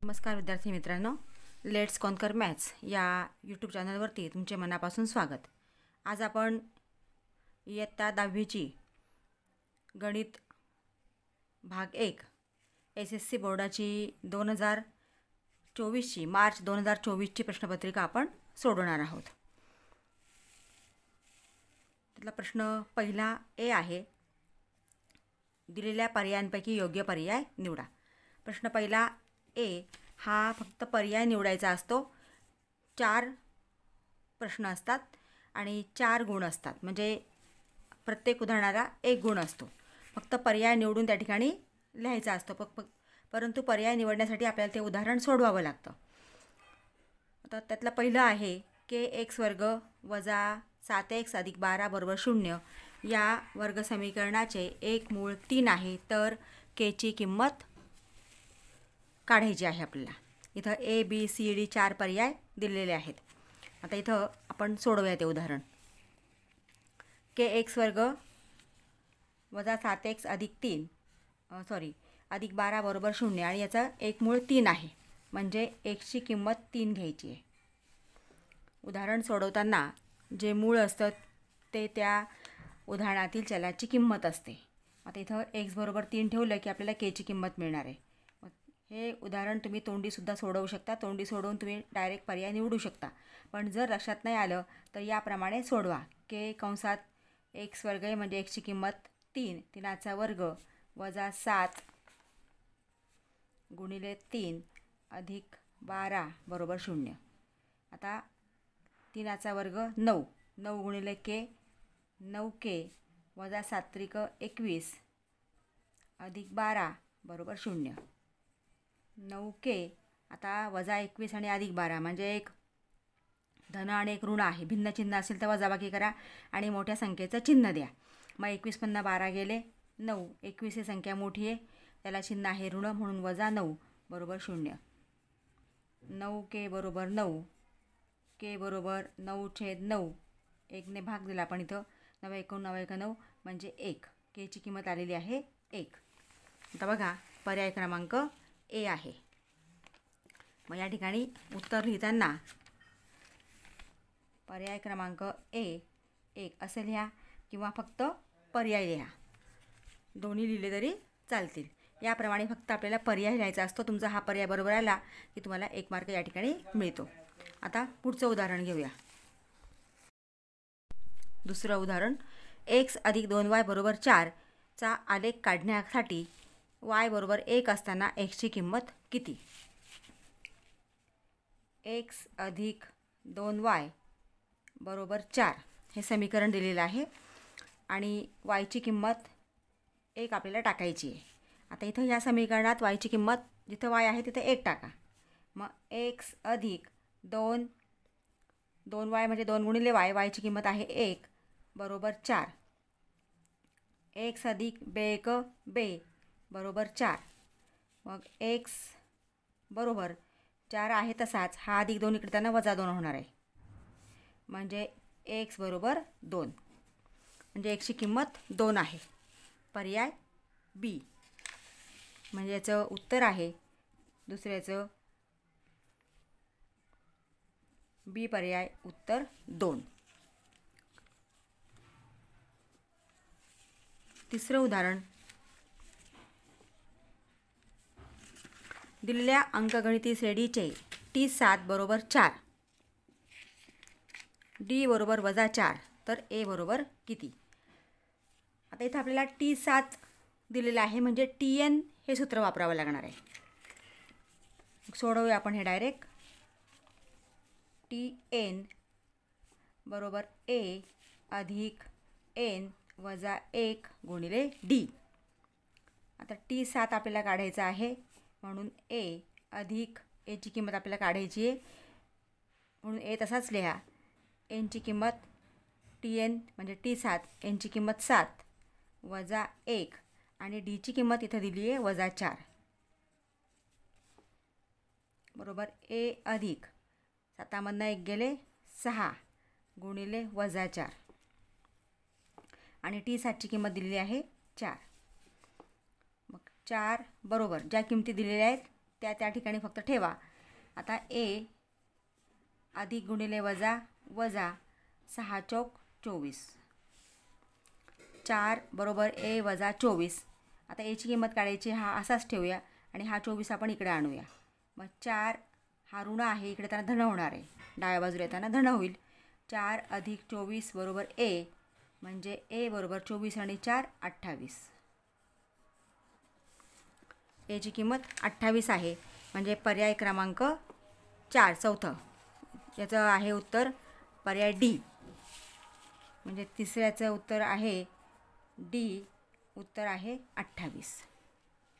नमस्कार विद्यार्थी मित्रांनो, लेट्स कॉन्कर मॅथ्स या यूट्यूब चॅनलवरती तुमचे मनापासून स्वागत. आज आपण इयत्ता 10वीची गणित भाग 1 SSC बोर्डाची 2024ची मार्च 2024ची प्रश्नपत्रिका आपण सोडवणार आहोत. त्यातला प्रश्न पहिला ए आहे. दिलेल्या पर्यायांपैकी योग्य पर्याय निवडा. प्रश्न पहिला ए हा फक्त पर्याय निवडायचा असतो. 4 प्रश्न असतात आणि 4 गुण असतात, म्हणजे प्रत्येक उदाहरणाला 1 गुण असतो. फक्त पर्याय निवडून त्या ठिकाणी लिहायचा असतो. परंतु पर्याय निवडण्यासाठी आपल्याला ते उदाहरण सोडवावं लागतं. आता त्यातलं पहिलं आहे kx वर्ग वजा 7x अधिक 12 बरोबर 0 या वर्ग समीकरणाचे एक मूळ 3 आहे, तर k ची किंमत काढायची आहे आपल्याला. इथं A, B, C, D 4 पर्याय दिलेले आहेत. आता इथं आपण सोडवूया ते उदाहरण. kx वर्ग वजा 7x अधिक 12 बरोबर 0 आणि याचा एक मूळ 3 आहे, म्हणजे xची किंमत 3 घ्यायची आहे. उदाहरण सोडवताना जे मूळ असतं ते त्या उदाहरणातील चलाची किंमत असते. आता इथं x बरोबर 3 ठेवलं की आपल्याला k ची किंमत मिळणार आहे. हे उदाहरण तुम्ही तोंडीसुद्धा सोडवू शकता. तोंडी सोडवून तुम्ही डायरेक्ट पर्याय निवडू शकता. पण जर लक्षात नाही आलं तर याप्रमाणे सोडवा. k कंसात x वर्ग म्हणजे xची किंमत 3, 3चा वर्ग वजा 7 गुणिले 3 अधिक 12 बरोबर 0. आता 3चा वर्ग 9, 9 गुणिले k 9k वजा 7 त्रिक 21 अधिक 12 बरोबर 0. 9k आता वजा 21 आणि अधिक 12 म्हणजे एक धन आणि एक ऋण आहे. भिन्न चिन्ह असेल तर वजाबाकी करा आणि मोठ्या संख्येचं चिन्ह द्या. मग 21 पन्ना 12 गेले 9. 21 ही संख्या मोठी आहे, त्याला चिन्ह आहे ऋण, म्हणून वजा 9 बरोबर 0. 9k बरोबर 9, k बरोबर 9/9. 1ने भाग दिला पण इथं 9 एकूण 9 1 9 म्हणजे 1. k ची किंमत आलेली आहे 1. आता बघा पर्याय क्रमांक ए आहे. मग या ठिकाणी उत्तर लिहिताना पर्याय क्रमांक ए 1 असे लिहा किंवा फक्त पर्याय लिहा. दोन्ही लिहिले तरी चालतील. याप्रमाणे फक्त आपल्याला पर्याय लिहायचा असतो. तुमचा हा पर्याय बरोबर आला की तुम्हाला 1 मार्क या ठिकाणी मिळतो. आता पुढचं उदाहरण घेऊया. दुसरं उदाहरण x अधिक 2y बरोबर 4 चा आलेख काढण्यासाठी y बरोबर 1 असताना x ची किंमत किती? x अधिक 2y बरोबर 4 हे समीकरण दिलेलं आहे आणि y ची किंमत 1 आपल्याला टाकायची आहे. आता इथं या समीकरणात y ची किंमत जिथं y आहे तिथे 1 टाका. मग x अधिक 2y म्हणजे 2 गुणिले y ची किंमत आहे 1 बरोबर 4. x अधिक b बरोबर 4. मग x बरोबर 4 आहे तसाच, हा अधिक 2 इकडे त्यांना वजा 2 होणार आहे, म्हणजे x बरोबर 2, म्हणजे xची किंमत 2 आहे. पर्याय बी म्हणजे याचं उत्तर आहे दुसऱ्याचं बी पर्याय उत्तर 2. तिसरं उदाहरण. दिलेल्या अंकगणिती श्रेणीचे T7 बरोबर 4, D बरोबर वजा 4, तर A बरोबर किती? आता इथं आपल्याला T7 दिलेलं आहे, म्हणजे TN हे सूत्र वापरावं लागणार आहे. सोडवूया आपण हे डायरेक्ट. TN बरोबर A अधिक N वजा 1 गुणिले D. आता T7 आपल्याला काढायचं आहे, म्हणून A अधिक A ची किंमत आपल्याला काढायची आहे, म्हणून A तसाच लिहा. N ची किंमत TN म्हणजे T7, N ची किंमत 7 वजा 1 आणि D ची किंमत इथं दिली आहे वजा 4 बरोबर A अधिक 7मधनं 1 गेले 6 गुणिले वजा 4 आणि T7 ची किंमत दिलेली आहे 4. मग 4 बरोबर ज्या किमती दिलेल्या आहेत त्या ठिकाणी फक्त ठेवा. आता ए अधिक गुणिले वजा वजा 6 चौक 24, 4 बरोबर ए वजा 24. आता एची किंमत काढायची, हा असाच ठेवूया आणि हा 24 आपण इकडे आणूया. मग 4 हा ऋण आहे, इकडे त्यांना धन होणार आहे, डाव्या बाजूला येताना धन होईल. 4 अधिक 24 बरोबर ए, म्हणजे ए बरोबर 24 आणि 4 28. एची किंमत 28 आहे, म्हणजे पर्याय क्रमांक 4 चौथं याचं आहे उत्तर पर्याय डी. म्हणजे तिसऱ्याचं उत्तर आहे डी, उत्तर आहे 28.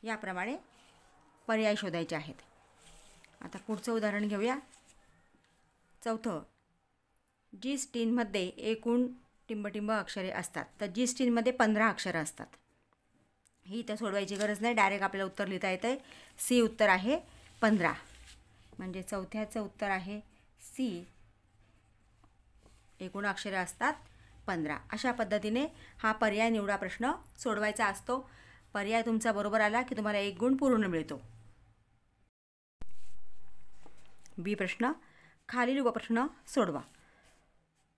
याप्रमाणे पर्याय शोधायचे आहेत. आता पुढचं उदाहरण घेऊया. चौथं, जी स्टीनमध्ये एकूण टिंबटिंब अक्षरे असतात, तर जी स्टीनमध्ये 15 अक्षरं असतात. ही इथं सोडवायची गरज नाही, डायरेक्ट आपल्याला उत्तर लिहिता येतं आहे. सी उत्तर आहे 15, म्हणजे चौथ्याचं उत्तर आहे सी, एकूण अक्षरे असतात 15. अशा पद्धतीने हा पर्याय निवडा प्रश्न सोडवायचा असतो. पर्याय तुमचा बरोबर आला की तुम्हाला 1 गुण पूर्ण मिळतो. बी प्रश्न, खालील उपप्रश्न सोडवा.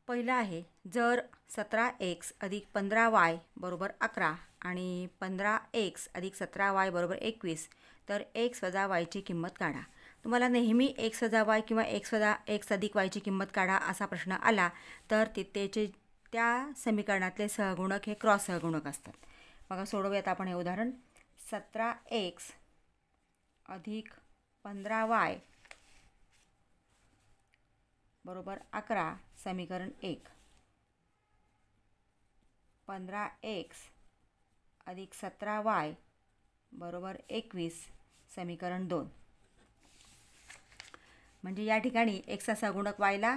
पहिला आहे, जर 17x अधिक 15y बरोबर 11 आणि 15x अधिक 17y बरोबर 21, तर x वजा yची किंमत काढा. तुम्हाला नेहमी x वजा y किंवा x अधिक yची किंमत काढा असा प्रश्न आला तर त्या समीकरणातले सहगुणक हे क्रॉस सहगुणक असतात. बघा सोडवूयात आपण हे उदाहरण. 17x अधिक 15y बरोबर 11 समीकरण 1, 15x अधिक 17y बरोबर 21 समीकरण 2. म्हणजे या ठिकाणी एक्सचा सहगुणक वायला,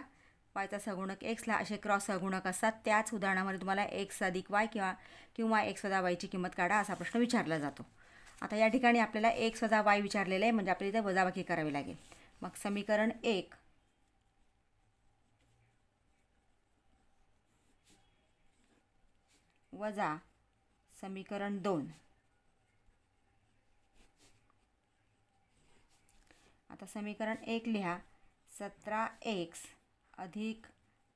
वायचा सहगुणक एक्सला असे क्रॉस सहगुणक असतात. त्याच उदाहरणामध्ये तुम्हाला एक्स अधिक वाय किंवा एक्स वजा वायची किंमत काढा असा प्रश्न विचारला जातो. आता या ठिकाणी आपल्याला एक्स वजा वाय विचारलेलं आहे, म्हणजे आपल्याला इथे वजाबाकी करावी लागेल. मग समीकरण 1 वजा समीकरण 2. आता समीकरण 1 लिहा. 17x अधिक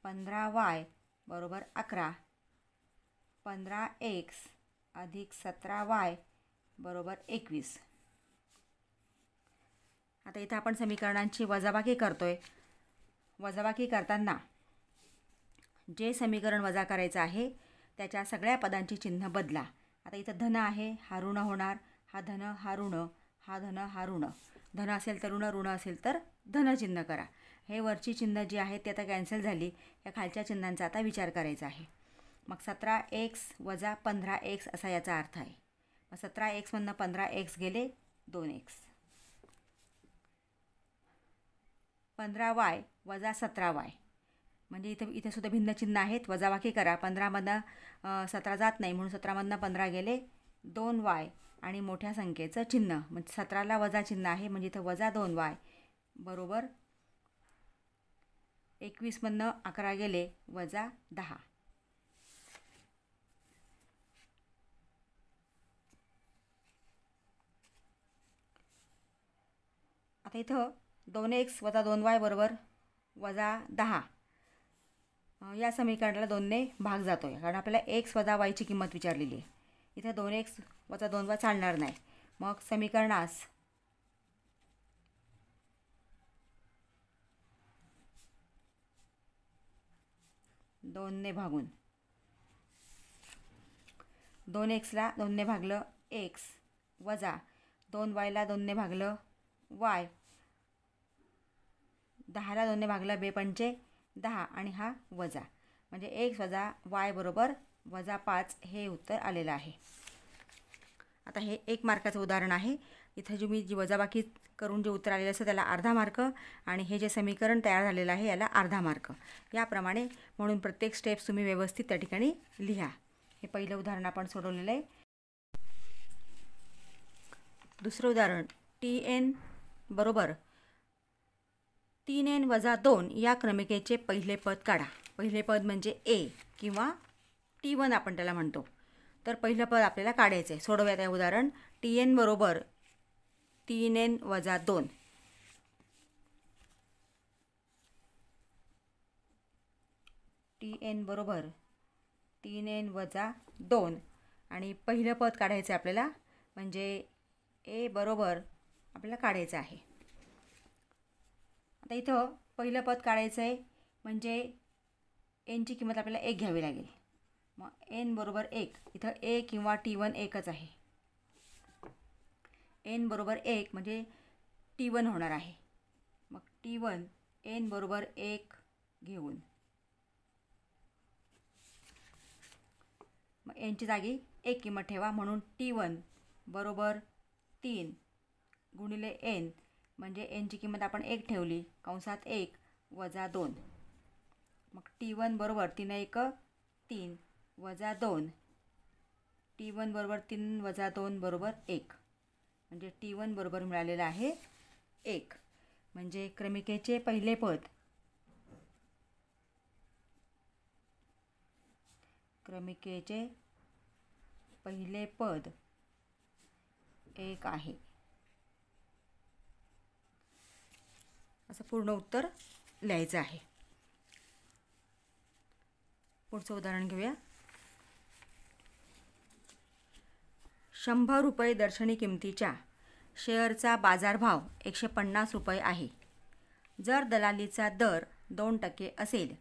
15y बरोबर 11, 15x अधिक 17y बरोबर 21. आता इथं आपण समीकरणांची वजाबाकी करतोय. वजाबाकी करताना जे समीकरण वजा करायचं आहे त्याच्या सगळ्या पदांची चिन्ह बदला. आता इथं धन आहे, हा ऋण होणार, हा धन, हा ऋण, हा धन, हा ऋण. धन असेल तर ऋण, ऋण असेल तर धन चिन्ह करा. हे वरची चिन्ह जी आहेत ती आता कॅन्सल झाली. या खालच्या चिन्हांचा आता विचार करायचा आहे. मग 17x वजा 15x असा याचा अर्थ आहे. मग 17xमधनं 15x गेले 2x. 15y वजा 17y, म्हणजे इथे सुद्धा भिन्न चिन्ह आहेत, वजाबाकी करा. 15मधनं 17 जात नाही म्हणून 17मधनं 15 गेले 2y आणि मोठ्या संख्येचं चिन्ह, म्हणजे 17ला वजा चिन्ह आहे म्हणजे इथं वजा 2y बरोबर 21मधनं 11 गेले वजा 10. आता इथं 2x वजा 2y बरोबर वजा 10. या समीकरणाला 2ने भाग जातो आहे, कारण आपल्याला x वजा yची किंमत विचारलेली आहे. इथे 2x वजा 2y चालणार नाही. मग समीकरणास 2ने भागून 2xला 2ने भागलं x वजा 2yला 2ने भागलं y, 10ला 2ने भागलं 2 पंचे 10 आणि हा वजा, म्हणजे x वजा y बरोबर वजा 5 हे उत्तर आलेलं आहे. आता हे 1 मार्काचं उदाहरण आहे. इथं जी वजाबाकी करून जे उत्तर आलेलं असतं त्याला अर्धा मार्क आणि हे जे समीकरण तयार झालेलं आहे याला अर्धा मार्क. याप्रमाणे म्हणून प्रत्येक स्टेप्स तुम्ही व्यवस्थित त्या ठिकाणी लिहा. हे पहिलं उदाहरण आपण सोडवलेलं आहे. दुसरं उदाहरण, tn बरोबर 3n वजा 2 या क्रमिकेचे पहिले पद काढा. पहिले पद म्हणजे a किंवा t1 आपण त्याला म्हणतो. तर पहिलं पद आपल्याला काढायचं आहे. सोडवूयात हे उदाहरण. tn बरोबर 3n वजा 2. tn बरोबर 3n वजा 2 आणि पहिलं पद काढायचं आहे आपल्याला, म्हणजे a बरोबर आपल्याला काढायचं आहे. आता इथं पहिलं पद काढायचं आहे म्हणजे nची किंमत आपल्याला 1 घ्यावी लागेल. मग n बरोबर 1, इथं a किंवा t1 एकच आहे. n बरोबर 1 म्हणजे t1 होणार आहे. मग t1 n बरोबर 1 घेऊन मग nची जागी 1 किंमत ठेवा, म्हणून t1 बरोबर 3 गुणिले n म्हणजे nची किंमत आपण 1 ठेवली, कंसात 1 वजा 2. मग t1 बरोबर 3 1 3 वजा 2. t1 बरोबर 3 वजा 2 बरोबर 1, म्हणजे t1 बरोबर मिळालेलं आहे 1. म्हणजे क्रमिकेचे पहिले पद पहिले पद 1 आहे. असं पूर्ण उत्तर लिहायचं आहे. पुढचं उदाहरण घेऊया. 100 रुपये दर्शनी किमतीच्या शेअरचा बाजारभाव 150 रुपये आहे. जर दलालीचा दर 2% असेल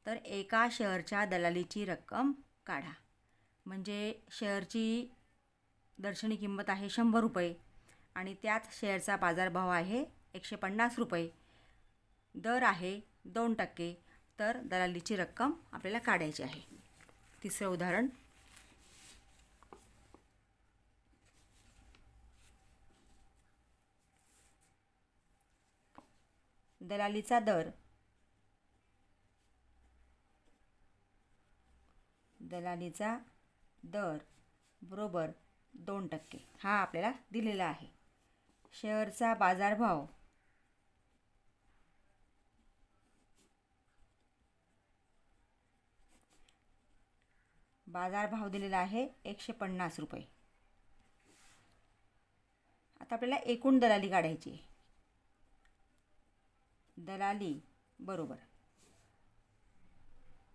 तर एका शेअरच्या दलालीची रक्कम काढा. म्हणजे शेअरची दर्शनी किंमत आहे 100 रुपये आणि त्यात शेअरचा बाजारभाव आहे 150 रुपये. दर आहे 2%, तर दलालीची रक्कम आपल्याला काढायची आहे. तिसरं उदाहरण. दलालीचा दर बरोबर 2%, हा आपल्याला दिलेला आहे. शेअरचा बाजारभाव दिलेला आहे 150 रुपये. आता आपल्याला एकूण दलाली काढायची आहे. दलाली बरोबर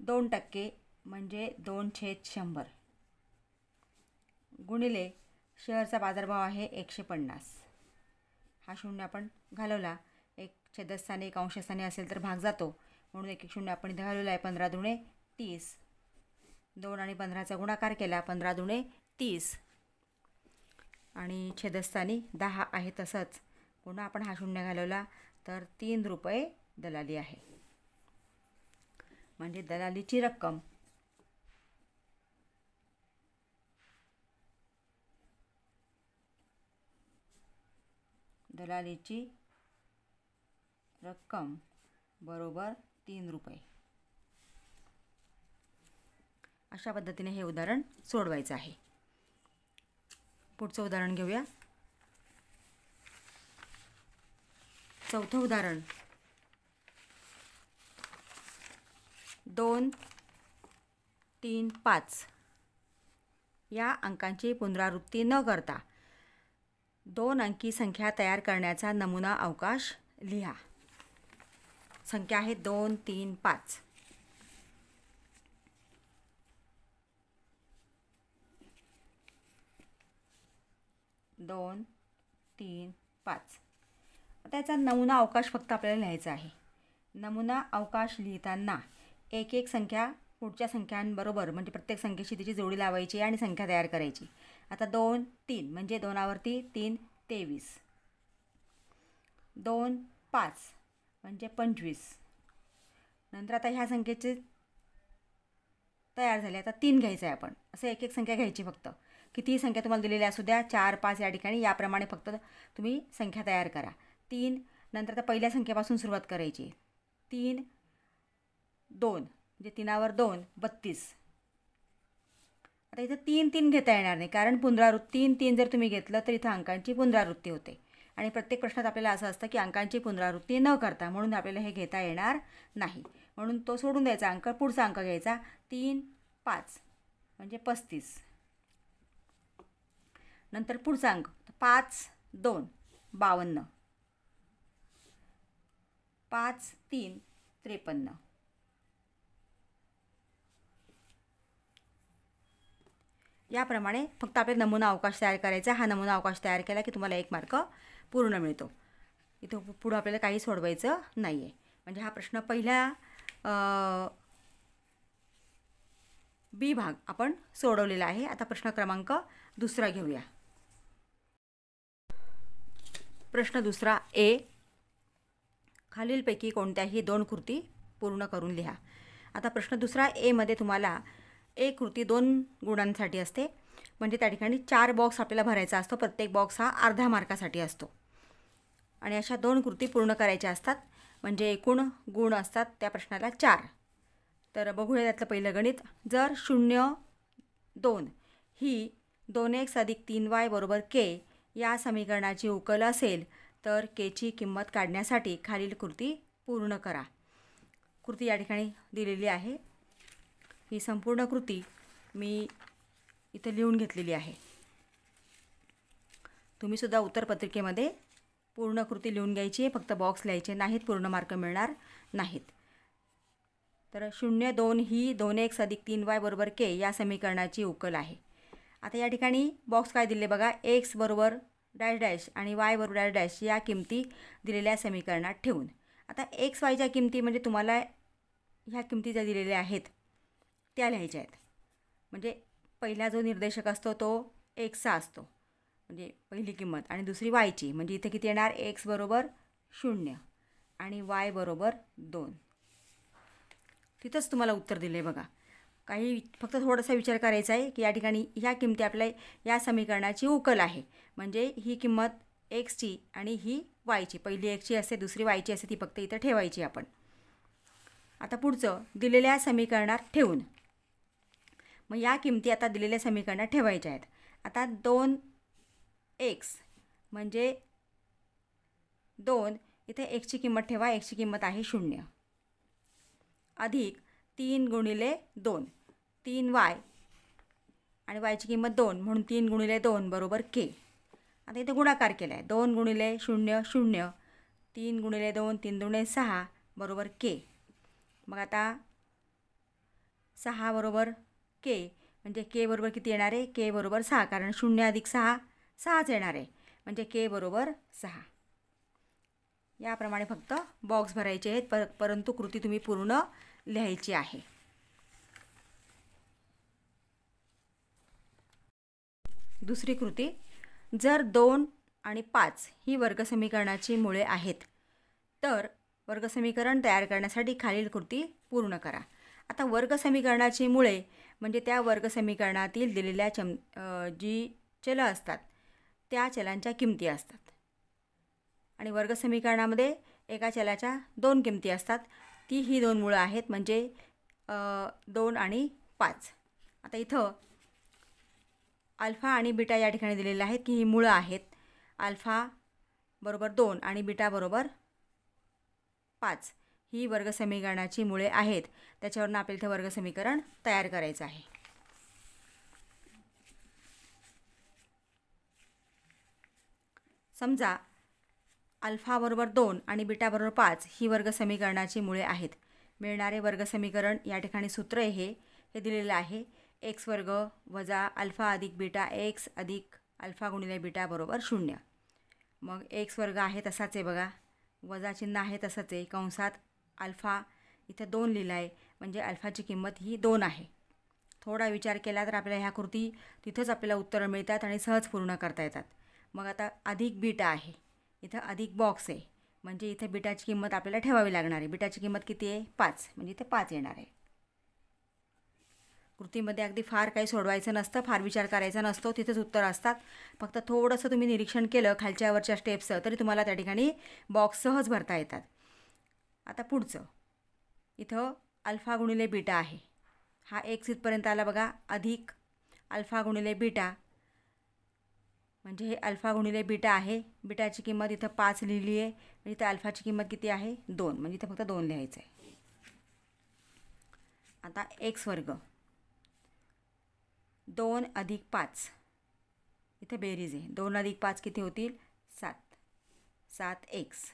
2% म्हणजे 2/100 गुणिले शेअरचा बाजारभाव आहे 150. हा शून्य आपण घालवला, एक छेदस्थानी एक अंशस्थानी असेल तर भाग जातो, म्हणून 1 शून्य आपण इथे घालवला आहे. 15 दुणे 30, 2 आणि 15चा गुणाकार केला, 15 दुणे 30 आणि छेदस्थानी 10 आहे. तसंच पुन्हा आपण हा शून्य घालवला तर 3 रुपये दलाली आहे. म्हणजे दलालीची रक्कम बरोबर 3 रुपये. अशा पद्धतीने हे उदाहरण सोडवायचं आहे. पुढचं उदाहरण घेऊया. चौथं उदाहरण. 2 3 5 या अंकांची पुनरावृत्ती न करता 2 अंकी संख्या तयार करण्याचा नमुना अवकाश लिहा. संख्या आहे 2 3 5. त्याचा नमुना अवकाश फक्त आपल्याला लिहायचा आहे. नमुना अवकाश लिहिताना एक एक संख्या पुढच्या संख्यांबरोबर म्हणजे प्रत्येक संख्येशी तिची जोडी लावायची आणि संख्या तयार करायची. आता 2 3 म्हणजे 2वरती 3 23. 2 5 म्हणजे 25. नंतर आता ह्या संख्येचे तयार झाले. आता 3 घ्यायचं आहे आपण. असं एक एक संख्या घ्यायची फक्त. कितीही संख्या तुम्हाला दिलेली असू द्या, 4 5 या ठिकाणी याप्रमाणे फक्त तुम्ही संख्या तयार करा. 3 नंतर आता पहिल्या संख्येपासून सुरुवात करायची. 3 2 म्हणजे 3वर 2 32. आता इथं 3 3 घेता येणार नाही, कारण पुनरावृत्ती 3 3 जर तुम्ही घेतलं तर इथं अंकांची पुनरावृत्ती होते आणि प्रत्येक प्रश्नात आपल्याला असं असतं की अंकांची पुनरावृत्ती न करता, म्हणून आपल्याला हे घेता येणार नाही. म्हणून तो सोडून द्यायचा अंक, पुढचा अंक घ्यायचा. 3 5 म्हणजे 35. नंतर पुढचा अंक 5 2 52, 5 3 53. याप्रमाणे फक्त आपले नमुना अवकाश तयार करायचा. हा नमुना अवकाश तयार केला की तुम्हाला 1 मार्क पूर्ण मिळतो. इथं पुढं आपल्याला काही सोडवायचं नाही आहे. म्हणजे हा प्रश्न पहिला बी भाग आपण सोडवलेला आहे. आता प्रश्न क्रमांक 2 घेऊया. प्रश्न 2 ए. खालीलपैकी कोणत्याही 2 कृती पूर्ण करून लिहा. आता प्रश्न 2 ए मध्ये तुम्हाला एक कृती 2 गुणांसाठी असते. म्हणजे त्या ठिकाणी 4 बॉक्स आपल्याला भरायचा असतो. प्रत्येक बॉक्स हा अर्ध्या मार्कासाठी असतो आणि अशा 2 कृती पूर्ण करायच्या असतात. म्हणजे एकूण गुण असतात त्या प्रश्नाला 4. तर बघूया त्यातलं पहिलं गणित. जर 0 2 ही 2x अधिक 3y बरोबर k या समीकरणाची उकल असेल तर केची किंमत काढण्यासाठी खालील कृती पूर्ण करा. कृती या ठिकाणी दिलेली आहे. ही संपूर्ण कृती मी इथे लिहून घेतलेली आहे. तुम्हीसुद्धा उत्तरपत्रिकेमध्ये पूर्ण कृती लिहून घ्यायची आहे. फक्त बॉक्स लिहायचे नाहीत, पूर्ण मार्क मिळणार नाहीत. तर 0 2 ही 2x अधिक 3y बरोबर k या समीकरणाची उकल आहे. आता या ठिकाणी बॉक्स काय दिले बघा. x बरोबर डॅश डॅश आणि y बरोबर डॅश डॅश या किमती दिलेल्या समीकरणात ठेवून. आता x yच्या किमती म्हणजे तुम्हाला ह्या किमती ज्या दिलेल्या आहेत त्या लिहायच्या आहेत. म्हणजे पहिला जो निर्देशक असतो तो xचा असतो, म्हणजे पहिली किंमत, आणि दुसरी yची. म्हणजे इथे किती येणार. x बरोबर 0 आणि y बरोबर 2. तिथंच तुम्हाला उत्तर दिले बघा. काही फक्त थोडासा विचार करायचा आहे की या ठिकाणी ह्या किमती आपल्या या समीकरणाची उकल आहे. म्हणजे ही किंमत एक्सची आणि ही वायची, पहिली एक्सची असते दुसरी वायची असते, ती फक्त इथं ठेवायची आपण. आता पुढचं दिलेल्या समीकरणात ठेवून मग या किमती आता दिलेल्या समीकरणात ठेवायच्या आहेत. आता 2x म्हणजे 2 इथे एक्सची किंमत ठेवा. एक्सची किंमत आहे 0 अधिक 3 गुणिले 2 3y आणि yची किंमत 2 म्हणून 3 गुणिले 2 बरोबर k. आता इथे गुणाकार केला आहे. 2 गुणिले 0 0 3 गुणिले 2 3 दुणे 6 बरोबर k. मग आता 6 बरोबर k म्हणजे k बरोबर किती येणार आहे. k बरोबर 6, कारण 0 अधिक 6 6च येणार आहे. म्हणजे k बरोबर 6. याप्रमाणे फक्त बॉक्स भरायचे आहेत, परंतु कृती तुम्ही पूर्ण लिहायची आहे. दुसरी कृती. जर 2 आणि 5 ही वर्गसमीकरणाची मुळे आहेत तर वर्गसमीकरण तयार करण्यासाठी खालील कृती पूर्ण करा. आता वर्गसमीकरणाची मुळे म्हणजे त्या वर्गसमीकरणातील दिलेल्या जी चलं असतात त्या चलांच्या किमती असतात. आणि वर्गसमीकरणामध्ये एका चलाच्या 2 किमती असतात. ती ही 2 मुळं आहेत, म्हणजे 2 आणि 5. आता इथं अल्फा आणि बीटा या ठिकाणी दिलेले आहेत की ही मुळं आहेत. अल्फा बरोबर 2 आणि बीटा बरोबर 5 ही वर्गसमीकरणाची मुळे आहेत. त्याच्यावरून आपल्याला इथं वर्गसमीकरण तयार करायचं आहे. समजा अल्फा बरोबर 2 आणि बीटा बरोबर 5 ही वर्गसमीकरणाची मुळे आहेत. मिळणारे वर्गसमीकरण या ठिकाणी सूत्र हे दिलेलं आहे. एक्स वर्ग वजा अल्फा अधिक बीटा एक्स अधिक अल्फा गुणिले बीटा बरोबर 0. मग एक्स वर्ग आहे तसाच आहे बघा, वजा चिन्ह आहे तसंच आहे, कंसात अल्फा इथं 2 लिहिला आहे, म्हणजे अल्फाची किंमत ही 2 आहे. थोडा विचार केला तर आपल्याला ह्या कृती तिथंच आपल्याला उत्तरं मिळतात आणि सहज पूर्ण करता येतात. मग आता अधिक बीटा आहे, इथं अधिक बॉक्स आहे, म्हणजे इथे बीटाची किंमत आपल्याला ठेवावी लागणार आहे. बीटाची किंमत किती आहे 5, म्हणजे इथे 5 येणार आहे. कृतीमध्ये अगदी फार काही सोडवायचं नसतं, फार विचार करायचा नसतो, तिथंच उत्तर असतात. फक्त थोडंसं तुम्ही निरीक्षण केलं खालच्यावरच्या स्टेप्सचं तरी तुम्हाला त्या ठिकाणी बॉक्स सहज भरता येतात. आता पुढचं इथं अल्फा गुणिले बीटा आहे. हा एक्स इथपर्यंत आला बघा, अधिक अल्फा गुणिले बीटा म्हणजे हे अल्फा गुणिले बीटा आहे. बीटाची किंमत इथं 5 लिहिली आहे, म्हणजे इथं अल्फाची किंमत किती आहे 2, म्हणजे इथं फक्त 2 लिहायचं आहे. आता एक्स वर्ग 2 अधिक 5 इथे बेरीज आहे. 2 अधिक 5 किती होतील 7. 7x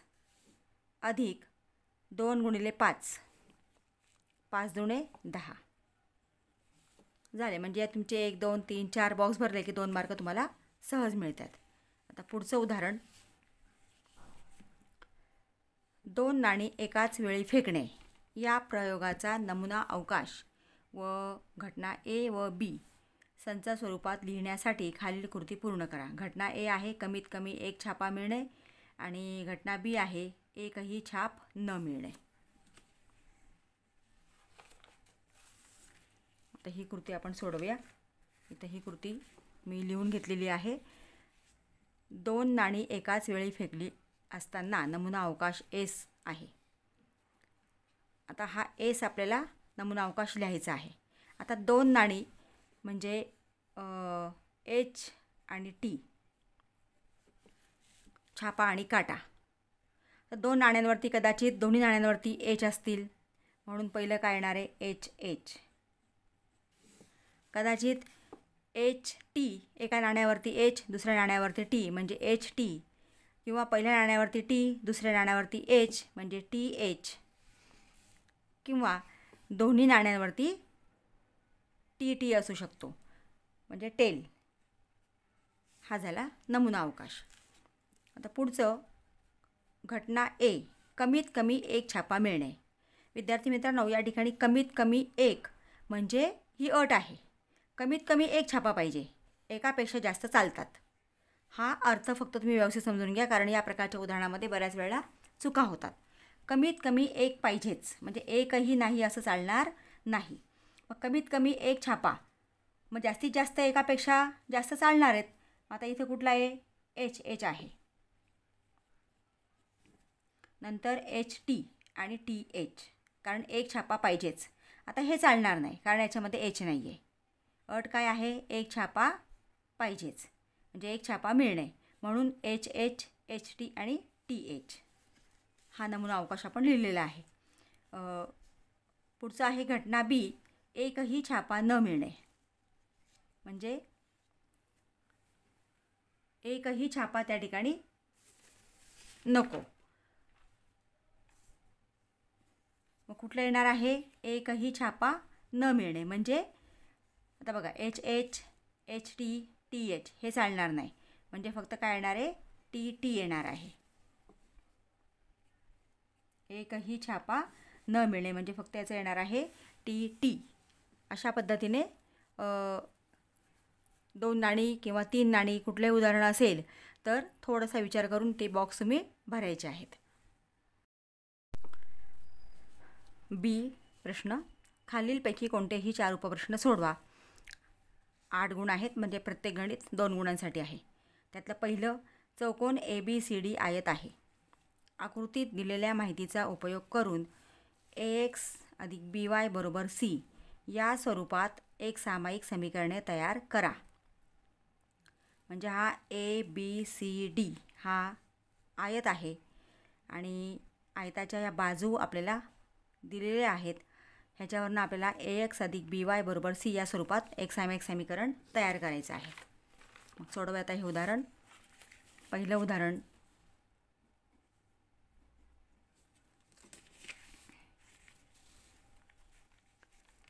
अधिक 2 गुणिले 5, 5 दुणे 10 झाले. म्हणजे तुमचे 1 2 3 4 बॉक्स भरले की 2 मार्क तुम्हाला सहज मिळतात. आता पुढचं उदाहरण, 2 नाणी एकाच वेळी फेकणे या प्रयोगाचा नमुना अवकाश व घटना ए व बी संच स्वरूपात लिहिण्यासाठी खालील कृती पूर्ण करा. घटना ए आहे कमीत कमी 1 छापा मिळणे आणि घटना बी आहे एकही छाप न मिळणे. आता ही कृती आपण सोडवूया. इथं ही कृती मी लिहून घेतलेली आहे. 2 नाणी एकाच वेळी फेकली असताना नमुना अवकाश एस आहे. आता हा एस आपल्याला नमुना अवकाश लिहायचा आहे. आता 2 नाणी म्हणजे एच आणि टी, छापा आणि काटा. तर 2 नाण्यांवरती कदाचित दोन्ही नाण्यांवरती एच असतील, म्हणून पहिलं काय येणार आहे एच एच. कदाचित एच टी, एका नाण्यावरती एच दुसऱ्या नाण्यावरती टी म्हणजे एच टी, किंवा पहिल्या नाण्यावरती टी दुसऱ्या नाण्यावरती एच म्हणजे टी एच, किंवा दोन्ही नाण्यांवरती टी टी असू शकतो म्हणजे टेल. हा झाला नमुना अवकाश. आता पुढचं, घटना ए कमीत कमी 1 छापा मिळणे. विद्यार्थी मित्रांनो, या ठिकाणी कमीत कमी 1 म्हणजे ही अट आहे. कमीत कमी 1 छापा पाहिजे, एकापेक्षा जास्त चालतात. हा अर्थ फक्त तुम्ही व्यवस्थित समजून घ्या, कारण या प्रकारच्या उदाहरणामध्ये बऱ्याच वेळेला चुका होतात. कमीत कमी 1 पाहिजेच, म्हणजे एकही नाही असं चालणार नाही. मग कमीत कमी 1 छापा, मग जास्तीत जास्त एकापेक्षा जास्त चालणार आहेत. आता इथे कुठला आहे एच एच आहे. नंतर एच टी आणि टी एच, कारण 1 छापा पाहिजेच. आता हे चालणार नाही कारण याच्यामध्ये एच नाही आहे. अट काय आहे, 1 छापा पाहिजेच म्हणजे 1 छापा मिळणे, म्हणून एच एच एच टी आणि टी एच हा नमुना अवकाश आपण लिहिलेला आहे. पुढचं आहे घटना बी एकही छापा न मिळणे, म्हणजे एकही छापा त्या ठिकाणी नको. मग कुठलं येणार आहे एकही छापा न मिळणे, म्हणजे आता बघा H H H T T H हे चालणार नाही, म्हणजे फक्त काय येणार आहे टी टी येणार आहे. एकही छापा न मिळणे म्हणजे फक्त याचं येणार आहे टी टी. अशा पद्धतीने 2 नाणी किंवा 3 नाणी कुठलंही उदाहरण असेल तर थोडासा विचार करून ते बॉक्स तुम्ही भरायचे आहेत. बी प्रश्न, खालीलपैकी कोणतेही 4 उपप्रश्न सोडवा. 8 गुण आहेत, म्हणजे प्रत्येक गणित 2 गुणांसाठी आहे. त्यातलं पहिलं, चौकोन ABCD आयत आहे. आकृतीत दिलेल्या माहितीचा उपयोग करून AX अधिक BY बरोबर C या स्वरूपात एक सामायिक समीकरणे तयार करा. म्हणजे हा ABCD हा आयत आहे आणि आयताच्या या बाजू आपल्याला दिलेल्या आहेत. ह्याच्यावरनं आपल्याला AX अधिक BY बरोबर C या स्वरूपात एक सामायिक समीकरण तयार करायचं आहे. मग सोडवूया आता हे उदाहरण. पहिलं उदाहरण,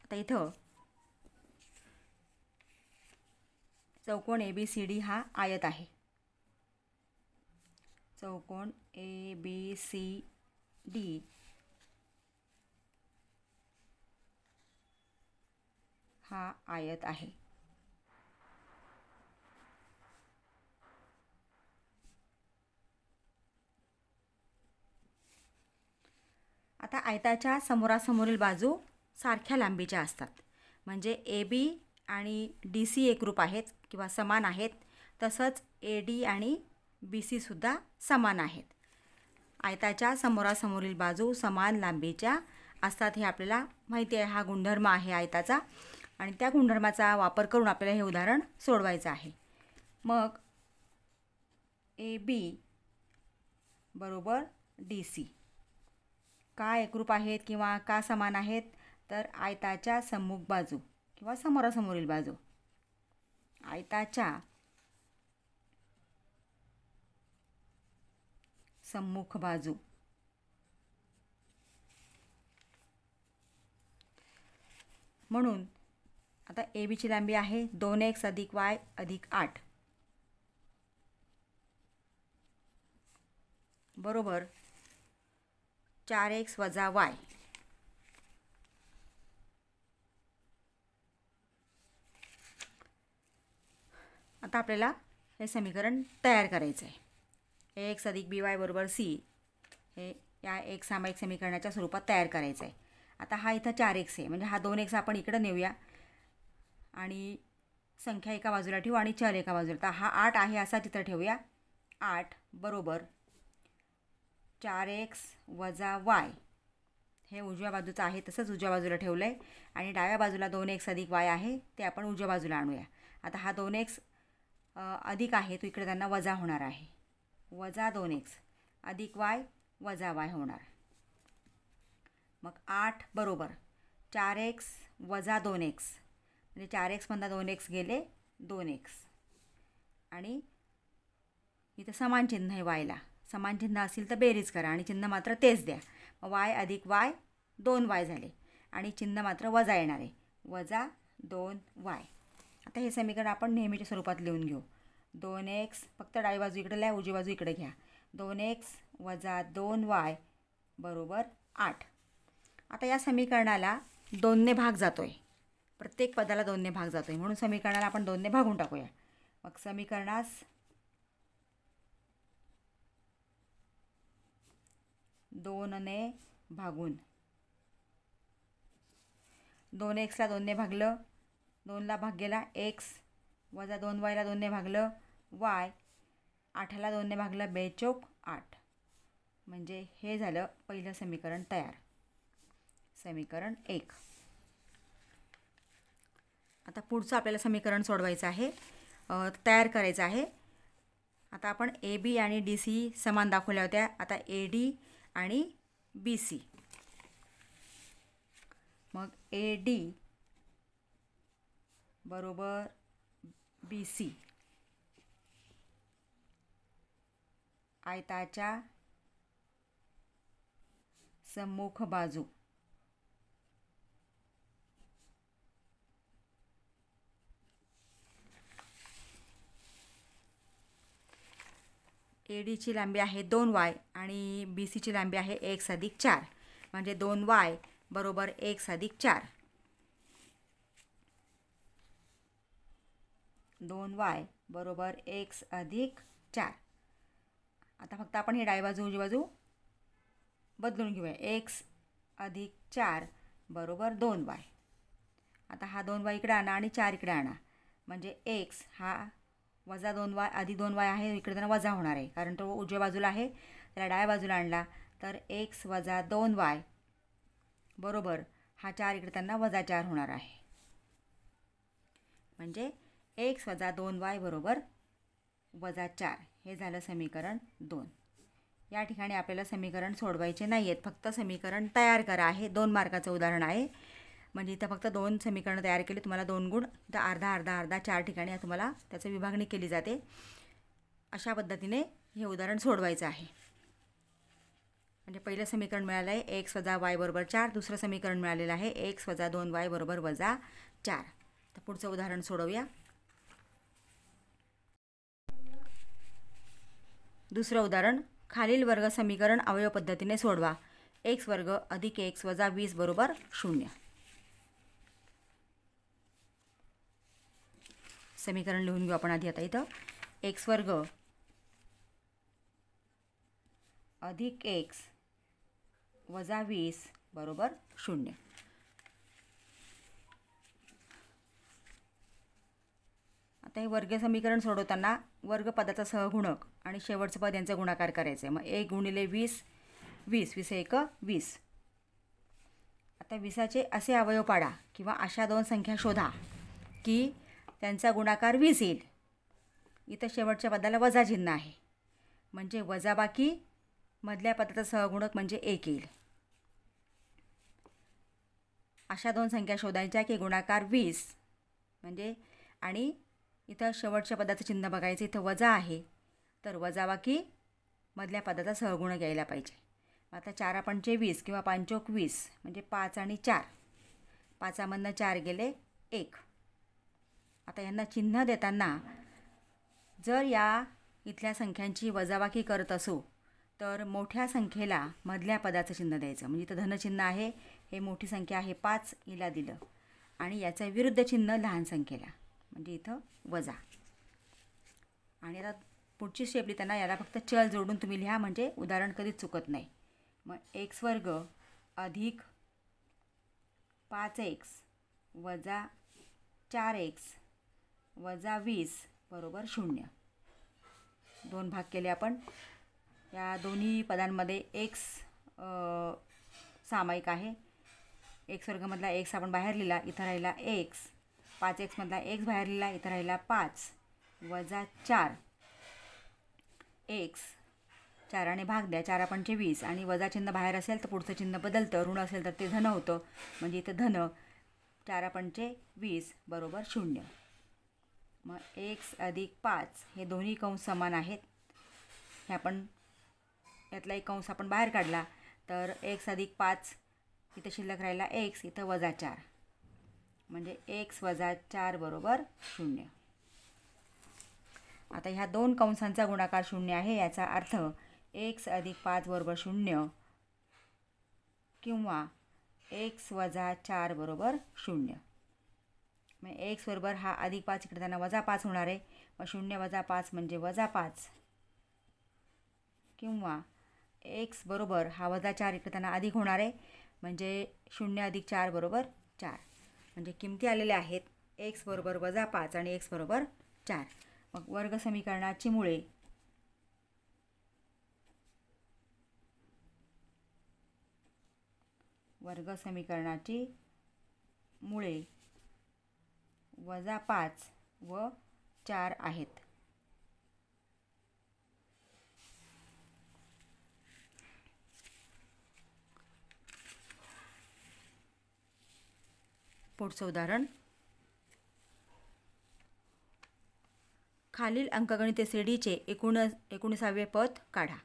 आता इथं चौकोन ABCD हा आयत आहे. चौकोन ABCD हा आयत आहे. आता आयताच्या समोरासमोरील बाजू सारख्या लांबीच्या असतात, म्हणजे AB आणि DC एकरूप आहेत किंवा समान आहेत, तसंच AD आणि BC सुद्धा समान आहेत. आयताच्या समोरासमोरील बाजू समान लांबीच्या असतात हे आपल्याला माहिती आहे. हा गुणधर्म आहे आयताचा आणि त्या गुणधर्माचा वापर करून आपल्याला हे उदाहरण सोडवायचं आहे. मग AB बरोबर DC का एकरूप आहेत किंवा का समान आहेत, तर आयताच्या सम्मुख बाजू किंवा समोरासमोरील बाजू, आयताच्या सम्मुख बाजू. म्हणून आता ए बीची लांबी आहे 2x अधिक y अधिक 8 बरोबर 4x वजा y. आता आपल्याला हे समीकरण तयार करायचं आहे. ax अधिक by बरोबर c हे या एक सामायिक समीकरणाच्या स्वरूपात तयार करायचं आहे. आता हा इथं 4x आहे, म्हणजे हा 2x आपण इकडं नेऊया आणि संख्या एका बाजूला ठेवू आणि चल एका बाजूला. तर हा 8 आहे असा तिथं ठेवूया. 8 बरोबर 4x वजा y हे उजव्या बाजूचं आहे तसंच उजव्या बाजूला ठेवलं आहे आणि डाव्या बाजूला 2x अधिक y आहे ते आपण उजव्या बाजूला आणूया. आता हा 2x अधिक आहे तो इकडे त्यांना वजा होणार आहे. वजा 2x अधिक y वजा y होणार. मग 8 बरोबर 4x वजा 2x म्हणजे 4x मधला 2x गेले 2x आणि इथं समान चिन्ह आहे yला. समान चिन्ह असेल तर बेरीज करा आणि चिन्ह मात्र तेच द्या. y अधिक y 2y झाले आणि चिन्ह मात्र वजा येणार आहे वजा 2y. आता हे समीकरण आपण नेहमीच्या स्वरूपात लिहून घेऊ. 2x फक्त डावी बाजू इकडे लिहा, उजवी बाजू इकडे घ्या. 2x वजा 2y बरोबर 8. आता या समीकरणाला 2ने भाग जातो आहे. प्रत्येक पदाला 2ने भाग जातो आहे म्हणून समीकरणाला आपण 2ने भागून टाकूया. मग समीकरणास 2ने भागून 2xला 2ने भागलं 2ला भाग गेला x वजा 2yला 2ने भागलं y 8ला 2ने भागलं 2 चौक 8 म्हणजे हे झालं पहिलं समीकरण तयार. समीकरण 1. आता पुढचं आपल्याला समीकरण सोडवायचं आहे, तयार करायचं आहे. आता आपण ए बी आणि डी सी समान दाखवल्या होत्या. आता ए डी आणि बी सी. मग ए डी बरोबर बी सी आयताच्या सम्मुख बाजू. ए डीची लांबी आहे 2y आणि बी सीची लांबी आहे x अधिक 4 म्हणजे 2y बरोबर x अधिक 4. 2y बरोबर x अधिक 4. आता फक्त आपण ही डावी बाजू उजवी बाजू बदलून घेऊया. x अधिक 4 बरोबर 2y. आता हा 2y इकडे आणा आणि 4 इकडे आणा म्हणजे x हा वजा 2y अधिक 2y आहे इकडे त्यांना वजा होणार आहे कारण तो उजव्या बाजूला आहे. त्याला डाव्या बाजूला आणला तर x वजा 2y बरोबर हा 4 इकडे त्यांना वजा 4 होणार आहे म्हणजे x वजा 2y बरोबर वजा 4. हे झालं समीकरण 2. या ठिकाणी आपल्याला समीकरण सोडवायचे नाही आहेत, फक्त समीकरण तयार करा आहे. 2 मार्काचं उदाहरण आहे म्हणजे इथं फक्त 2 समीकरणं तयार केली. तुम्हाला 2 गुण इथं अर्धा अर्धा अर्धा 4 ठिकाणी तुम्हाला त्याचं विभागणी केली जाते. अशा पद्धतीने हे उदाहरण सोडवायचं आहे. म्हणजे पहिलं समीकरण मिळालं आहे x वजा y बरोबर 4. दुसरं समीकरण मिळालेलं आहे x वजा 2y बरोबर वजा 4. तर पुढचं उदाहरण सोडवूया. दुसरं उदाहरण खालील वर्ग समीकरण अवयव पद्धतीने सोडवा. x वर्ग अधिक x वजा 20 बरोबर 0. समीकरण लिहून घेऊ आपण आधी. आता इथं x वर्ग अधिक x वजा 20 बरोबर 0. आता हे वर्ग समीकरण सोडवताना वर्ग पदाचा सहगुणक आणि शेवटचं पद यांचा गुणाकार करायचा आहे. मग 1 गुणिले 20 20 20 1 20. आता 20चे असे अवयव पाडा किंवा अशा 2 संख्या शोधा की त्यांचा गुणाकार 20 येईल. इथं शेवटच्या पदाला वजा चिन्ह आहे म्हणजे वजाबाकी मधल्या पदाचा सहगुणक म्हणजे 1 येईल. अशा 2 संख्या शोधायच्या की गुणाकार 20 म्हणजे आणि इथं शेवटच्या पदाचं चिन्ह बघायचं. इथं वजा आहे तर वजाबाकी मधल्या पदाचा सहगुणक यायला पाहिजे. आता 4 पंचे 20 किंवा 5 चोक 20 म्हणजे 5 आणि 4. 5मधनं 4 गेले 1. आता यांना चिन्ह देताना जर या इथल्या संख्यांची वजाबाकी करत असू तर मोठ्या संख्येला मधल्या पदाचं चिन्ह द्यायचं. म्हणजे इथं धनचिन्ह आहे, हे मोठी संख्या आहे 5 हिला दिलं, आणि याचं विरुद्ध चिन्ह लहान संख्येला म्हणजे इथं वजा. आणि आता पुढची स्टेप लिहिताना याला फक्त चल जोडून तुम्ही लिहा, म्हणजे उदाहरण कधीच चुकत नाही. मग x² अधिक 5x वजा 4x वजा 20 बरोबर 0. 2 भाग केले आपण. या दोन्ही पदांमध्ये x सामायिक आहे. x² मधला x आपण बाहेर लिहिला, इथं राहिला x. 5x मधला x बाहेर लिहिला, इथं राहिला 5 वजा 4 x. 4ने भाग द्या, 4 पंचे 20, आणि वजा चिन्ह बाहेर असेल तर पुढचं चिन्ह बदलतं, ऋण असेल तर ते धन होतं, म्हणजे इथं धन. 4 पंचे 20 बरोबर 0. मग x अधिक 5 हे दोन्ही कंस समान आहेत. हे आपण यातला एक कंस आपण बाहेर काढला तर x अधिक 5 इथं शिल्लक राहिला x, इथं वजा 4 म्हणजे x वजा 4 बरोबर 0. आता ह्या दोन कंसांचा गुणाकार 0 आहे, याचा अर्थ x अधिक 5 बरोबर 0 किंवा x वजा 4 बरोबर 0. मग x बरोबर हा अधिक 5 इकडे त्यांना वजा 5 होणार आहे. मग 0 वजा 5 म्हणजे वजा 5, किंवा x बरोबर हा वजा 4 इकडे त्यांना अधिक होणार आहे, म्हणजे 0 अधिक 4 बरोबर 4. म्हणजे किमती आलेल्या आहेत x बरोबर वजा 5 आणि x बरोबर 4. मग वर्ग समीकरणाची मुळे मुळे वजा 5 व 4 आहेत. पुढचं उदाहरण. खालील अंकगणित श्रेणीचे 19वे पद काढा.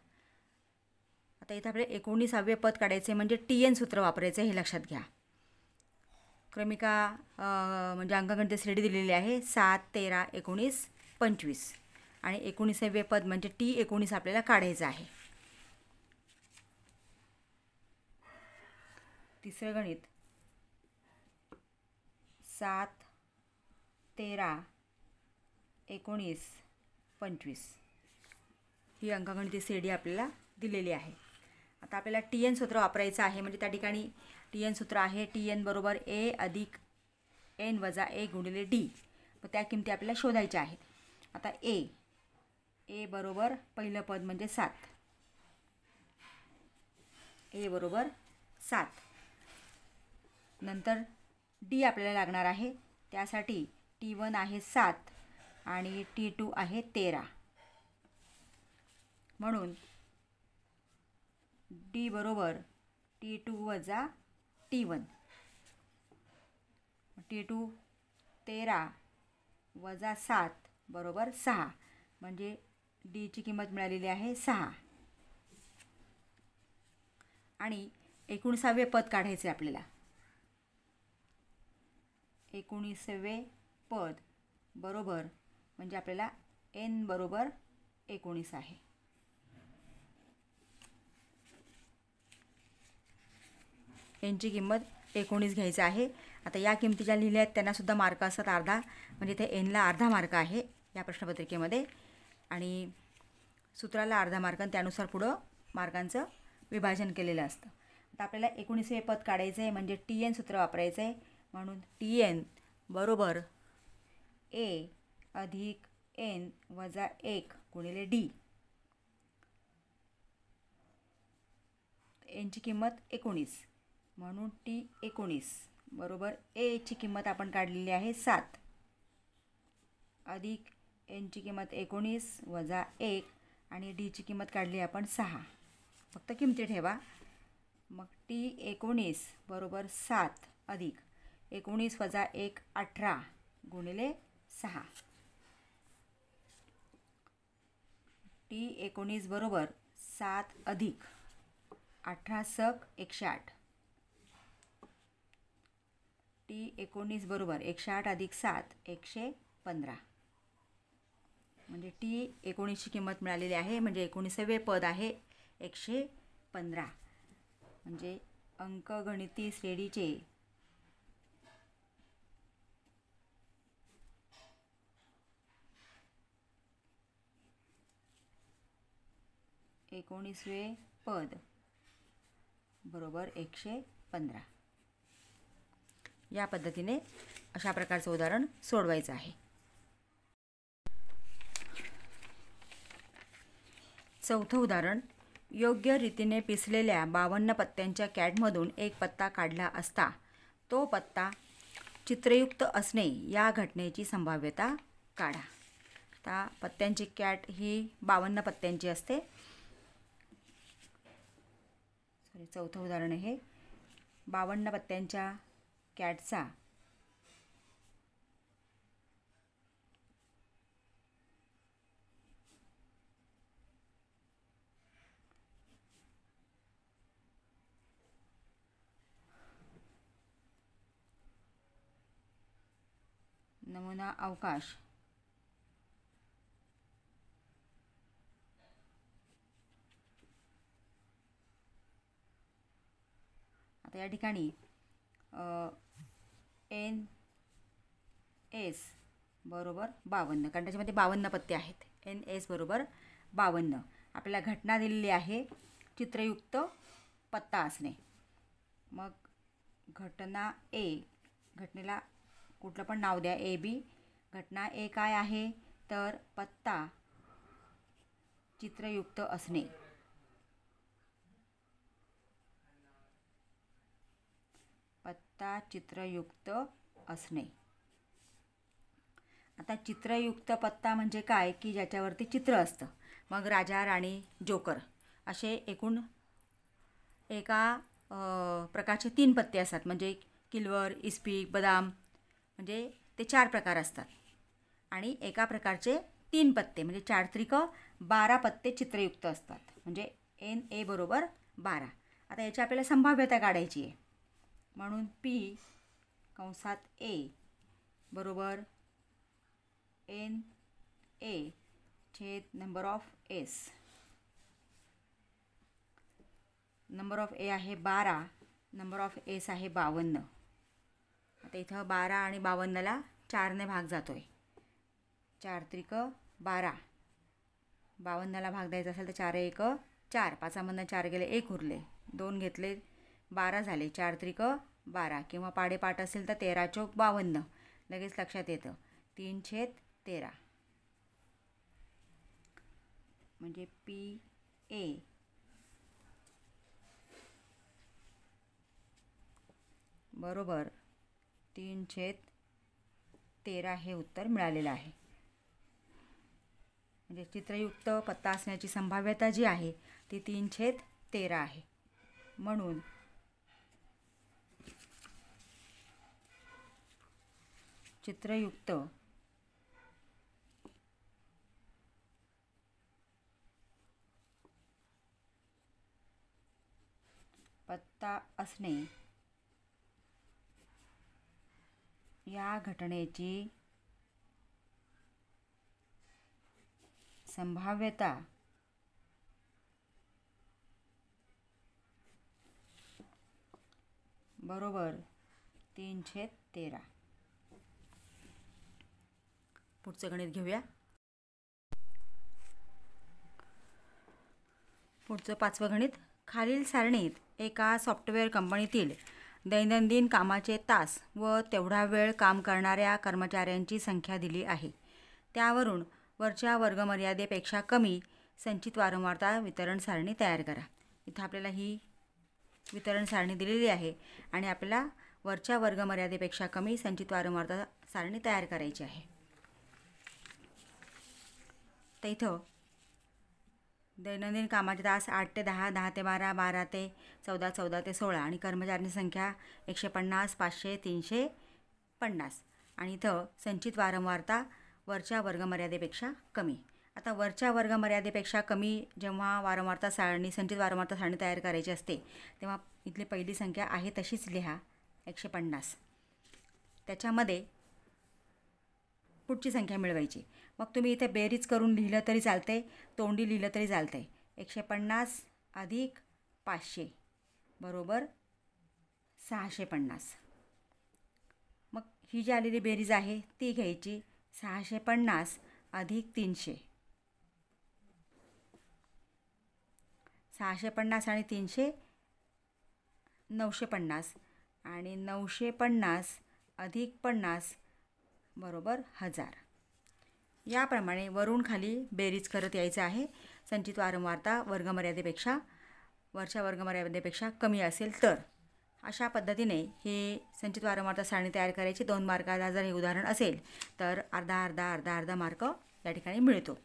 आता इथं आपल्याला 19वे पद काढायचे म्हणजे TN सूत्र वापरायचं, हे लक्षात घ्या. क्रमिका म्हणजे अंकगणित श्रेणी दिलेली आहे 7, 13, 19, 25, आणि 19वे पद म्हणजे T19 आपल्याला काढायचं आहे. तिसरं गणित 7, 13, 19, 25 ही अंकगणित श्रेणी आपल्याला दिलेली आहे. आता आपल्याला TN सूत्र वापरायचं आहे, म्हणजे त्या ठिकाणी TN सूत्र आहे TN बरोबर A अधिक N वजा A गुणिले D. मग त्या किमती आपल्याला शोधायच्या आहेत. आता A बरोबर पहिलं पद म्हणजे 7. A बरोबर 7. नंतर D आपल्याला लागणार आहे, त्यासाठी T1 आहे 7 आणि T2 आहे 13. म्हणून D बरोबर T2 वजा T1. T2 13 वजा 7 बरोबर 6, म्हणजे Dची किंमत मिळालेली आहे 6. आणि 19वे पद काढायचे आपल्याला. 19वे पद बरोबर म्हणजे आपल्याला N बरोबर 19 आहे. Nची किंमत 19 घ्यायचं आहे. आता या किमती ज्या लिहिल्या आहेत त्यांनासुद्धा मार्क असतात अर्धा, म्हणजे इथे Nला अर्धा मार्क आहे या प्रश्नपत्रिकेमध्ये, आणि सूत्राला अर्धा मार्क, आणि त्यानुसार पुढं मार्कांचं विभाजन केलेलं असतं. आता आपल्याला 19वे पद काढायचं आहे, म्हणजे TN सूत्र वापरायचं आहे. म्हणून TN बरोबर A अधिक N वजा 1 गुणिले D. Nची किंमत 19, म्हणून T19 बरोबर Aची किंमत आपण काढलेली आहे 7 अधिक Nची किंमत 19 वजा 1 आणि Dची किंमत काढली आपण 6. फक्त किमती ठेवा. मग T19 बरोबर 7 अधिक 19 वजा 1 18 गुणिले 6. T19 बरोबर 7 अधिक 18 सक 108. T19 बरोबर 108 अधिक 7 115. म्हणजे T19ची किंमत मिळालेली आहे. म्हणजे 19वे पद आहे 115. म्हणजे अंकगणिती श्रेणीचे 19वे पद बरोबर 115. या पद्धतीने अशा प्रकारचं उदाहरण सोडवायचं आहे. चौथं उदाहरण, योग्य रीतीने पिसलेल्या 52 पत्त्यांच्या कॅटमधून एक पत्ता काढला असता तो पत्ता चित्रयुक्त असणे या घटनेची संभाव्यता काढा. आता पत्त्यांची कॅट ही 52 पत्त्यांची असते. चौथं उदाहरण आहे 52 पत्त्यांच्या कॅटचा नमुना अवकाश आता या ठिकाणी NS बरोबर 52, कारण त्याच्यामध्ये 52 पत्ते आहेत. NS बरोबर 52. आपल्याला घटना दिलेली आहे चित्रयुक्त पत्ता असणे. मग घटना A, घटनेला कुठलं पण नाव द्या. AB. घटना A काय आहे तर पत्ता चित्रयुक्त असणे. पत्ता चित्रयुक्त असणे. आता चित्रयुक्त पत्ता म्हणजे काय की ज्याच्यावरती चित्र असतं. मग राजा, राणी, जोकर असे एकूण एका प्रकारचे 3 पत्ते असतात. म्हणजे किलवर, इस्पीक, बदाम, म्हणजे ते 4 प्रकार असतात. आणि एका प्रकारचे 3 पत्ते म्हणजे 4 त्रिक 12 पत्ते चित्रयुक्त असतात. म्हणजे NA बरोबर 12. आता याची आपल्याला संभाव्यता काढायची आहे. म्हणून P(A) बरोबर NA छेद number of S. Number of A आहे 12, नंबर ऑफ S आहे 52. आता इथं 12 आणि 52ला 4ने भाग जातो आहे. 4 त्रिक 12. 52ला भाग द्यायचा असेल तर 4 1 4, 5मधनं 4 गेले 1 उरले, 2 घेतले 12 झाले. 4 त्रिक 12 किंवा पाडेपाठ असेल तर 13 चौक 52 लगेच लक्षात येतं. 3/13 म्हणजे PA बरोबर 3/13 हे उत्तर मिळालेलं आहे. म्हणजे चित्रयुक्त पत्ता असण्याची संभाव्यता जी आहे ती 3/13 आहे. म्हणून चित्रयुक्त पत्ता असणे या घटनेची संभाव्यता बरोबर 3/13. पुढचं गणित घेऊया. पुढचं 5वं गणित, खालील सारणीत एका सॉफ्टवेअर कंपनीतील दैनंदिन कामाचे तास व तेवढा वेळ काम करणाऱ्या कर्मचाऱ्यांची संख्या दिली आहे. त्यावरून वरच्या वर्गमर्यादेपेक्षा कमी संचित वारंवारता वितरण सारणी तयार करा. इथं आपल्याला ही वितरण सारणी दिलेली आहे आणि आपल्याला वरच्या वर्गमर्यादेपेक्षा कमी संचित वारंवारता सारणी तयार करायची आहे. तर इथं दैनंदिन कामाचे तास 8 ते 10, 10 ते 12, 12 ते 14, 14 ते 16 आणि कर्मचाऱ्यांची संख्या 150, 500, 350 आणि इथं संचित वारंवारता वरच्या वर्गमर्यादेपेक्षा कमी. आता वरच्या वर्गमर्यादेपेक्षा कमी जेव्हा वारंवारता सारणी संचित वारंवारता सारणी तयार करायची असते तेव्हा इथली पहिली संख्या आहे तशीच लिहा 150. त्याच्यामध्ये पुढची संख्या मिळवायची. मग तुम्ही इथे बेरीज करून लिहिलं तरी चालते, तोंडी लिहिलं तरी चालतंय. 150 अधिक 500 बरोबर 650. मग ही जी आलेली बेरीज आहे ती घ्यायची. 650 अधिक 300. 650 आणि 300 950 आणि 950 अधिक 50 बरोबर 1000. याप्रमाणे वरून खाली बेरीज करत यायचं आहे. संचित वारंवारता वर्गमर्यादेपेक्षा वरच्या वर्गमर्यादेपेक्षा कमी असेल तर. अशा पद्धतीने हे संचित वारंवारता सारणी तयार करायची. 2 मार्काला जर हे उदाहरण असेल तर अर्धा मार्क या ठिकाणी मिळतो.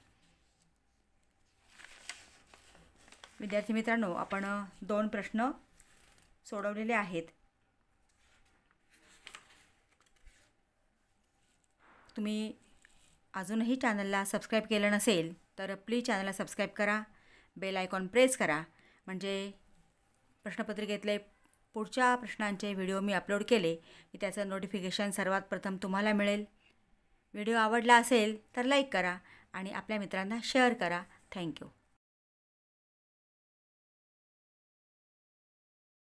विद्यार्थी मित्रांनो, आपण 2 प्रश्न सोडवलेले आहेत. तुम्ही अजूनही चॅनलला सबस्क्राईब केलं नसेल तर प्लीज चॅनलला सबस्क्राईब करा, बेल आयकॉन प्रेस करा, म्हणजे प्रश्नपत्रिकेतले पुढच्या प्रश्नांचे व्हिडिओ मी अपलोड केले की त्याचं नोटिफिकेशन सर्वात प्रथम तुम्हाला मिळेल. व्हिडिओ आवडला असेल तर लाईक करा आणि आपल्या मित्रांना शेअर करा. थँक्यू.